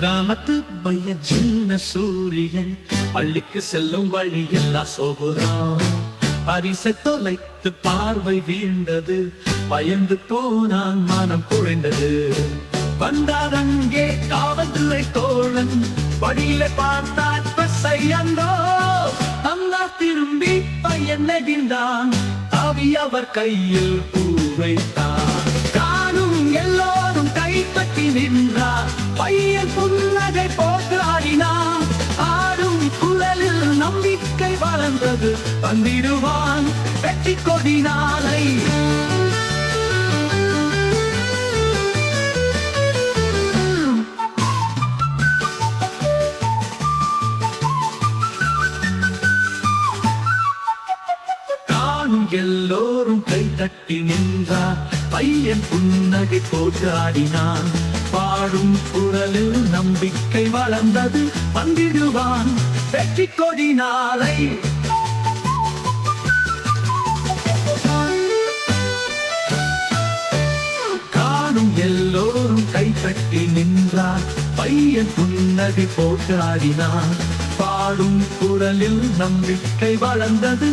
கிராமத்து பையன் சின்ன சூரியன் பள்ளிக்கு செல்லும் வழி எல்லாம் சோகுறான். பரிசை தொலைத்து பார்வை வீழ்ந்தது, பயந்து போனான், மனம் குறைந்தது. வந்தாரங்கே காவல்துறை தோழன், வழியில பார்த்தான் பசையந்தோ. அண்ணா திரும்பி பையன் நெகிழ்ந்தான், தாவி அவர் கையில் பூ வைத்தான். காணும் எல்லோரும் கைப்பற்றி நின்றார், பையன் புன்னகை போட்டு ஆடினான். ஆடும் குழலில் நம்பிக்கை வளர்ந்தது, வந்திடுவான் வெற்றி கொடி நாளை. எல்லோரும் கை தட்டி நின்றார், பையன் புன்னகை போட்டு ஆடினான். பாடும் குரலில் நம்பிக்கை வளர்ந்தது, வந்திடுவான் வெற்றி கொடி நாளை. காணும் எல்லோரும் கை தட்டி நின்றார், பையன் புன்னகை போட்டு ஆடினான். பாடும் குரலில் நம்பிக்கை வளர்ந்தது,